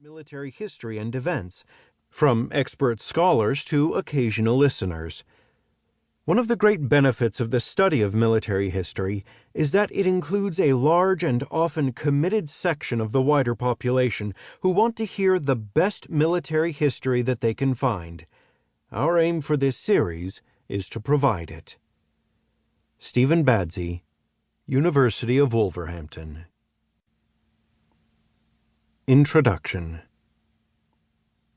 military history and events, from expert scholars to occasional listeners. One of the great benefits of the study of military history is that it includes a large and often committed section of the wider population who want to hear the best military history that they can find. Our aim for this series is to provide it. Stephen Badsey, University of Wolverhampton. Introduction.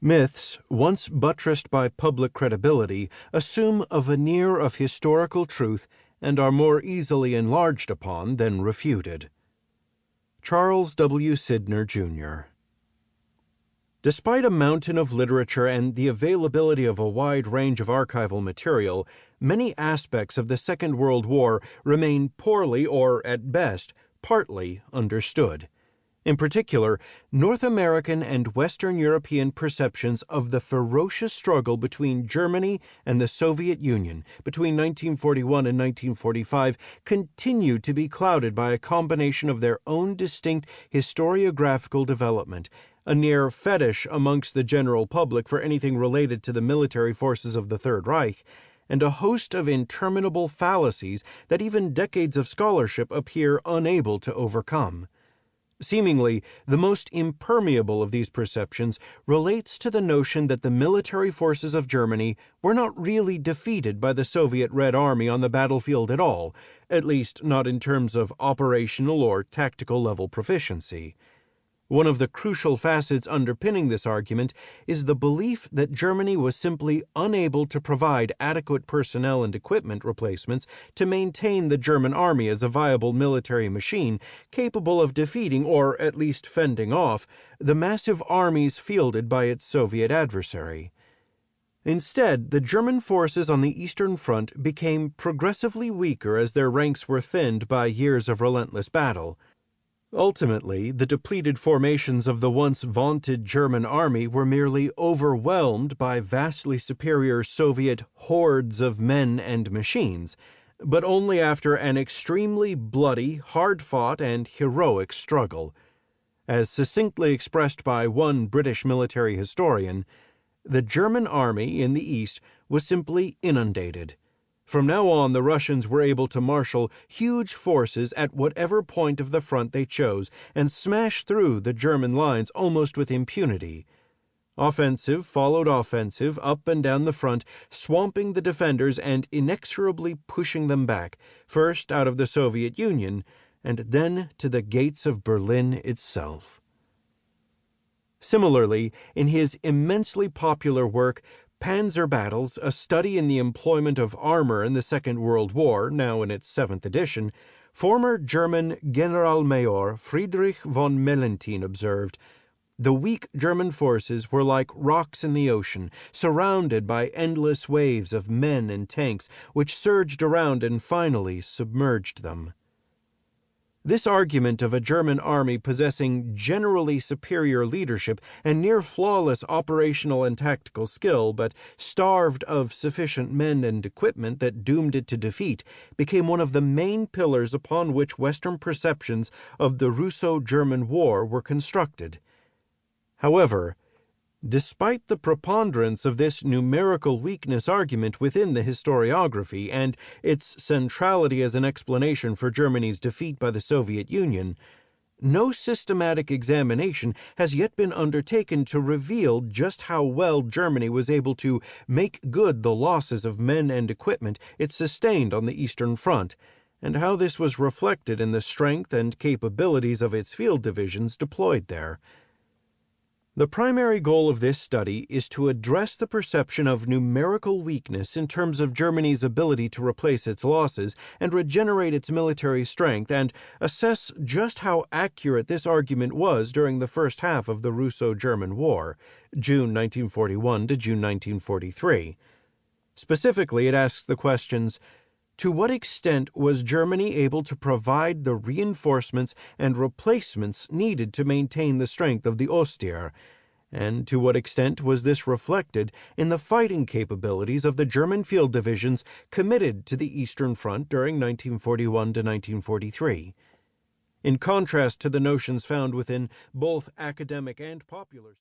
Myths, once buttressed by public credibility, assume a veneer of historical truth and are more easily enlarged upon than refuted. Charles W. Sydnor, Jr. Despite a mountain of literature and the availability of a wide range of archival material, many aspects of the Second World War remain poorly or, at best, partly understood. In particular, North American and Western European perceptions of the ferocious struggle between Germany and the Soviet Union between 1941 and 1945 continue to be clouded by a combination of their own distinct historiographical development, a near fetish amongst the general public for anything related to the military forces of the Third Reich, and a host of interminable fallacies that even decades of scholarship appear unable to overcome. Seemingly, the most impermeable of these perceptions relates to the notion that the military forces of Germany were not really defeated by the Soviet Red Army on the battlefield at all, at least not in terms of operational or tactical level proficiency. One of the crucial facets underpinning this argument is the belief that Germany was simply unable to provide adequate personnel and equipment replacements to maintain the German army as a viable military machine capable of defeating, or at least fending off, the massive armies fielded by its Soviet adversary. Instead, the German forces on the Eastern Front became progressively weaker as their ranks were thinned by years of relentless battle. Ultimately, the depleted formations of the once vaunted German army were merely overwhelmed by vastly superior Soviet hordes of men and machines, but only after an extremely bloody, hard-fought, and heroic struggle. As succinctly expressed by one British military historian, the German army in the East was simply inundated. From now on, the Russians were able to marshal huge forces at whatever point of the front they chose and smash through the German lines almost with impunity. Offensive followed offensive up and down the front, swamping the defenders and inexorably pushing them back, first out of the Soviet Union and then to the gates of Berlin itself. Similarly, in his immensely popular work, Panzer Battles, a study in the employment of armor in the Second World War, now in its 7th edition, former German Generalmajor Friedrich von Mellenthin observed, "The weak German forces were like rocks in the ocean, surrounded by endless waves of men and tanks, which surged around and finally submerged them." This argument of a German army possessing generally superior leadership and near flawless operational and tactical skill, but starved of sufficient men and equipment that doomed it to defeat, became one of the main pillars upon which Western perceptions of the Russo-German War were constructed. However, despite the preponderance of this numerical weakness argument within the historiography and its centrality as an explanation for Germany's defeat by the Soviet Union, no systematic examination has yet been undertaken to reveal just how well Germany was able to make good the losses of men and equipment it sustained on the Eastern Front, and how this was reflected in the strength and capabilities of its field divisions deployed there. The primary goal of this study is to address the perception of numerical weakness in terms of Germany's ability to replace its losses and regenerate its military strength, and assess just how accurate this argument was during the first half of the Russo-German War, June 1941 to June 1943. Specifically, it asks the questions: to what extent was Germany able to provide the reinforcements and replacements needed to maintain the strength of the Ostheer? And to what extent was this reflected in the fighting capabilities of the German field divisions committed to the Eastern Front during 1941 to 1943? In contrast to the notions found within both academic and popular